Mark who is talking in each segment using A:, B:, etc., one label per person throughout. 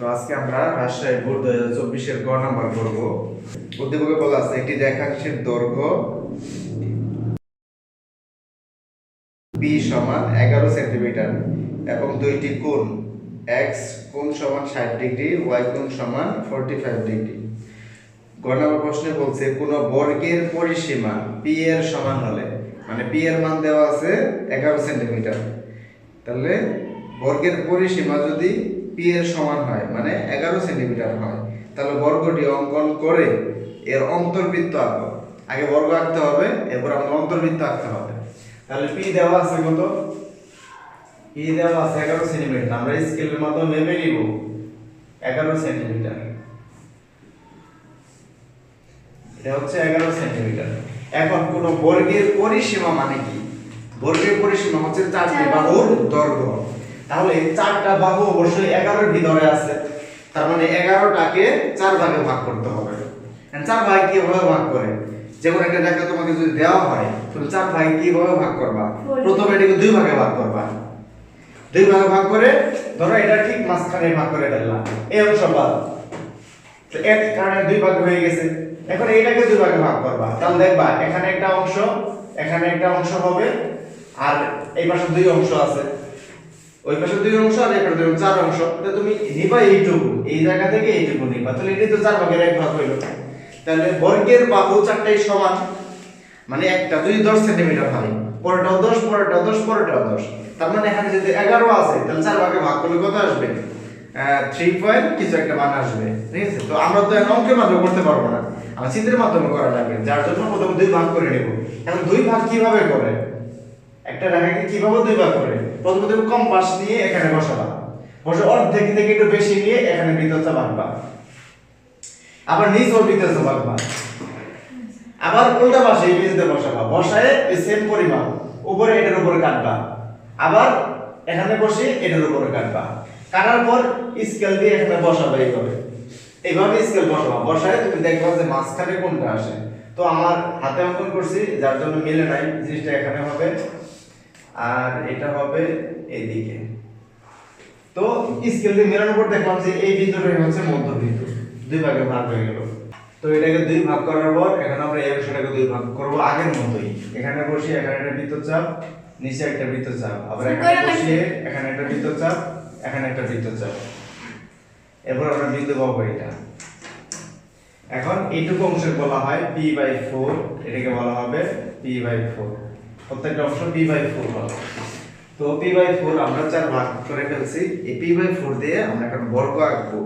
A: তো আজকে আমরা রাজশাহী বোর্ড 2024 এর গ নাম্বার করব। উদ্দীপকে বলা আছে একটি রেখাংশের দৈর্ঘ্য b সমান 11 সেন্টিমিটার এবং দুইটি কোণ x কোণ সমান 60 ডিগ্রি y কোণ সমান 45 ডিগ্রি। গ নাম্বার প্রশ্নে বলছে কোন বর্গের পরিসীমা p এর সমান হলে, মানে p এর মান দেওয়া আছে 11 সেন্টিমিটার, তাহলে বর্গের পরিসীমা যদি p এর সমান হয় মানে 11 সেন্টিমিটার হয়, তাহলে বর্গটি অঙ্কন করে এর অন্তর্বৃত্ত আঁকো। আগে বর্গ আঁকতে হবে, এরপর আমাদের অন্তর্বৃত্ত আঁকতে হবে। তাহলে p দেওয়া আছে কত? p দেওয়া আছে 11 সেন্টিমিটার। আমরা স্কেলের মাধ্যমে মেপে নিব 11 সেন্টিমিটার। এটা হচ্ছে 11 সেন্টিমিটার। এখন কোন বর্গের পরিসীমা মানে কি? বর্গের পরিসীমা হচ্ছে চারটি বাহুর দৈর্ঘ্য। তাহলে চারটা বাহু অবশ্যই 11 এর ভিতরে আছে, তার মানে 11টাকে 4 ভাগে ভাগ করতে হবে। 4 ভাগে কিভাবে ভাগ করে? যেমন একটা রেখা তোমাকে যদি দেওয়া হয়, তুমি 4 ভাগে কিভাবে ভাগ করবা? প্রথমে এটাকে 2 ভাগে ভাগ করবা। 2 ভাগে ভাগ করে ধরো এটা ঠিক মাঝখানে ভাগ করে ফেললাম, এই অংশ বাদ, তো এক কারণে 2 ভাগ হয়ে গেছে। এখন এইটাকে 2 ভাগে ভাগ করবা, তাহলে দেখবা এখানে একটা অংশ, এখানে একটা অংশ হবে, আর এই পাশে 2 অংশ আছে, ওই পাশে 2 অংশ আর এই পাশে 2 4 অংশ। তো তুমি নিবা এইটুকু, এই জায়গা থেকে এইটুকু নিবা, তাহলে এটাই তো 4 ভাগের 1 ভাগ হইলো। তাহলে বর্গের বাহু চারটাই সমান, মানে একটা যদি 10 সেন্টিমিটার হয়, পরেরটাও 10, পরেরটাও 10, পরেরটাও 10, তার মানে এখানে যদি 11 আছে, তাহলে 4 ভাগে ভাগ করলে কত আসবে? 3 পয়েন্ট কিছু একটা মান আসবে, ঠিক আছে? তো আমরা তো অঙ্কের মাধ্যমে করতে পারবো না, আমরা চিত্রের মাধ্যমে করা লাগবে, যার জন্য প্রথমে 2 ভাগ করে নেব। এখন 2 ভাগ কিভাবে করে? একটা রেখাকে কিভাবে 2 ভাগ করে? প্রথমে তুমি কম্পাস নিয়ে এখানে বসাবা, বসে অর্ধেক থেকে একটু বেশি নিয়ে এখানে বৃত্তচাপ আঁকবা, আবার নিচ ওর বৃত্তচাপ আঁকবা, আবার উল্টা পাশে এই বিন্দুতে বসাবা, বসায় এই সেম পরিমাপ উপরে এটার উপরে কাটবা, আবার এখানে বসে এটার উপরে কাটবা, কাটার পর স্কেল দিয়ে এখানে বসাবে। এইভাবে স্কেল বসাবা, বসায় তুমি দেখবা যে মাঝখানে কোনটা আসে। তো আমার হাতে অঙ্কন করছি, যার জন্য মিলে নাই, জিনিসটা এখানে হবে আর এটা হবে এইদিকে। তো স্কেল দিয়ে মেলানোর পর দেখলাম যে এই বিন্দুটাই হচ্ছে মধ্যবিন্দু, 2 ভাগে ভাগ হয়ে গেল। তো এটাকে 2 ভাগ করার পর এখন আমরা এই অংশটাকে 2 ভাগ করব আগের মতোই। এখানে বসিয়ে এখানে একটা বৃত্তচাপ, নিচে একটা বৃত্তচাপ, আবার এখানে বসিয়ে এখানে একটা বৃত্তচাপ, এখানে একটা বৃত্তচাপ, এরপর আমরা বিন্দু পাবো এটা। এখন এইটুকু অংশকে বলা হয় p/4, এটাকে বলা হবে p/4, প্রত্যেকটা অংশ p/4 হবে। তো p/4 আমরা 4 ভাগ করে ফেলছি। এই p/4 দিয়ে আমরা এখন বর্গ আঁকবো।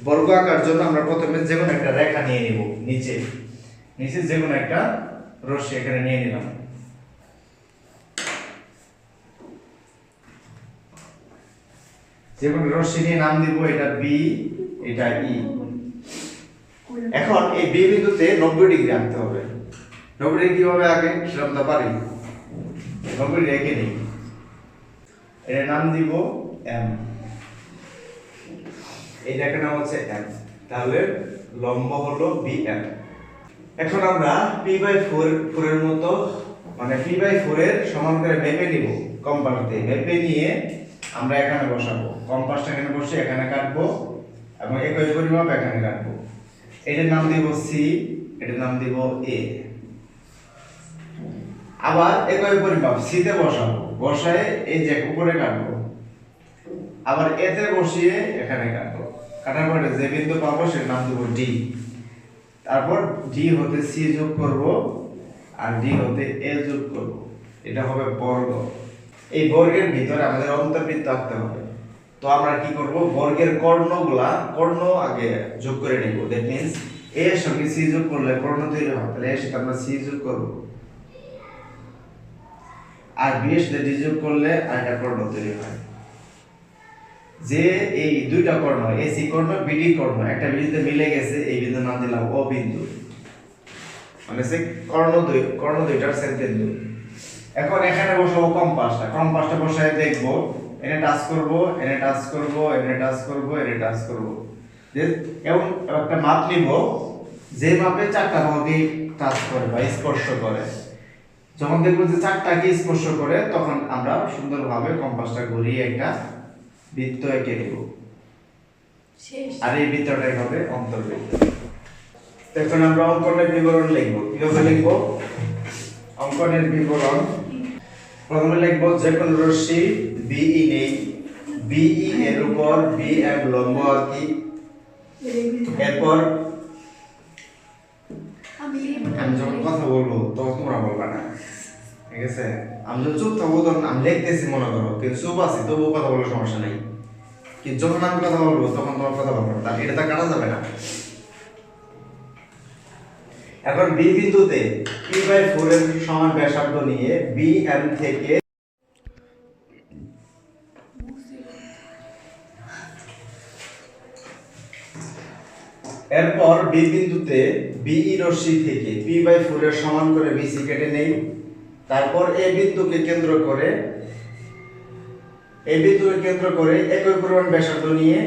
A: বর্গ আঁকার জন্য আমরা প্রথমে যে কোনো একটা রেখা নিয়ে নিব, নিচে যে কোনো একটা রশ্মি এখানে নিয়ে নিলাম। যে কোনো রশ্মি নিয়ে নাম দিব, এটা b, এটা e। এখন এই b বিন্দুতে 90 ডিগ্রি আঁকতে হবে। 90 ডিগ্রি কিভাবে আঁকে সেটা আমরা পারি। 90 ডিগ্রি এঁকে নিই, এর নাম দিব m, এই রেখার নাম হচ্ছে m, তাহলে লম্ব হলো bm। এখন আমরা p/4 এর মতো, মানে p/4 এর সমান করে মেপে নিব, কম্পাস দিয়ে মেপে নিয়ে আমরা এখানে বসাবো, কম্পাসটা এখানে বসে এখানে কাটবো এবং একই পরিমাপ এখানে কাটবো। এটার নাম দিব c, এটার নাম দিব a। আবার একই পরিমাপ c তে বসাবো, বসায় এই যে উপরে কাটবো, আবার a তে বসিয়ে এখানে কাটবো, কাটার পরে যে বিন্দু পাবো সেটার নাম দিব d। তারপর d হতে c যোগ করব আর d হতে a যোগ করব, এটা হবে বর্গ। এই বর্গের ভিতরে আমাদের অন্তর্বৃত্ত আঁকতে হবে। তো আমরা কি করব? বর্গের কর্ণ আগে যোগ করে নিব। দ্যাট মিন্স a এর সঙ্গে c যোগ করলে কর্ণ তৈরি হয়, তাহলে এর সাথে আমরা c যোগ করব, আর b এর সাথে d যোগ করলে আরেকটা কর্ণ তৈরি হয়। যে এই দুইটা কর্ণ, AC কর্ণ, BD কর্ণ একটা বিন্দুতে মিলে গেছে, এই বিন্দুর নাম দিলাম O বিন্দু, মানে সে কর্ণ দুইটার ছেদবিন্দু। এখন এখানে বসাবো কম্পাসটা বসায় দেখব, এনে টাচ করব, এনে টাচ করব, এনে টাচ করব, এনে টাচ করব, যে এবং একটা মাপ নিব, যে মাপে চারটা বাহুকে টাচ করে বা স্পর্শ করে। যখন দেখব যে চারটাকে স্পর্শ করে, তখন আমরা সুন্দরভাবে কম্পাসটা ঘুরিয়ে একটা বৃত্ত এঁকে নেব। আর এই বৃত্তটাই হবে অন্তর্বৃত্ত। এখন আমরা অঙ্কনের বিবরণ লিখব। কিভাবে লিখব? অঙ্কনের বিবরণ প্রথমে লিখব যে কোন রশ্মি BE নেই, BE এর উপর BM লম্ব আঁকি। এরপর আমি যখন কথা বলবো তখন তোমরা বলবা না, ঠিক আছে? আমি যখন চুপ থাকবো তখন আমি লিখতেছি মনে করো, কিন্তু চুপ আছি তবুও কথা বলার সমস্যা নাই। কিন্তু যখন আমি কথা বলবো তখন তোমার কথা বলবো না, তাহলে এটা তো কাটা যাবে না। এখন B বিন্দুতে P/4 এর সমান ব্যাসার্ধ নিয়ে BM থেকে এরপর B বিন্দুতে BE রশ্মি থেকে P/4 এর সমান করে BC কেটে নেই। তারপর এই বিন্দুকে কেন্দ্র করে একই পরিমাণ ব্যাসার্ধ নিয়ে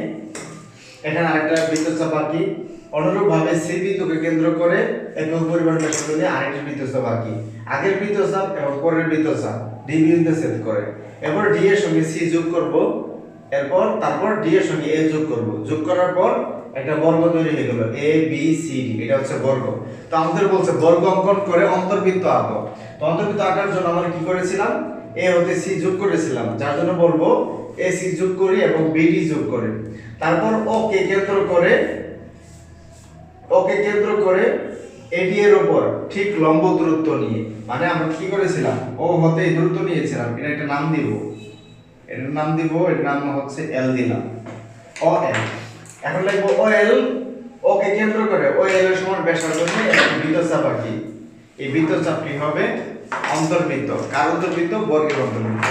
A: এখানে আরেকটা বৃত্তচাপ আঁকি। অনুরূপভাবে C বিন্দুকে কেন্দ্র করে একই পরিমাণ ব্যাসার্ধ নিয়ে আরেকটি বৃত্তচাপ আঁকি। আগের বৃত্তচাপ এবং পরের বৃত্তচাপ D বিন্দুতে ছেদ করে। এরপর D এর সঙ্গে C যোগ করব, তারপর D এর সঙ্গে A যোগ করব। যোগ করার পর একটা বর্গ তৈরি হয়ে গেল ABCD, এটা হচ্ছে বর্গ। তো আমাদের বলছে বর্গ অঙ্কন করে অন্তর্বৃত্ত আঁকো। তো অন্তর্বৃত্ত আঁকার জন্য আমরা কি করেছিলাম? A হতে C যোগ করেছিলাম, যার জন্য বলবো AC যোগ করি এবং BD যোগ করি। তারপর O কে কেন্দ্র করে AD এর উপর ঠিক লম্ব দূরত্ব নিয়ে, মানে আমরা কি করেছিলাম? O হতে এই দূরত্ব নিয়েছিলাম, এটা একটা নাম দিব, এটার নাম হচ্ছে L দিলাম, OL। এখন লিখবো OL, O কে কেন্দ্র করে OL এর সমান ব্যাসার্ধ নিয়ে একটা বৃত্তচাপ আঁকি। এই বৃত্তচাপটি হবে অন্তর্বৃত্ত। কার অন্তর্বৃত্ত? বর্গের অন্তর্বৃত্ত।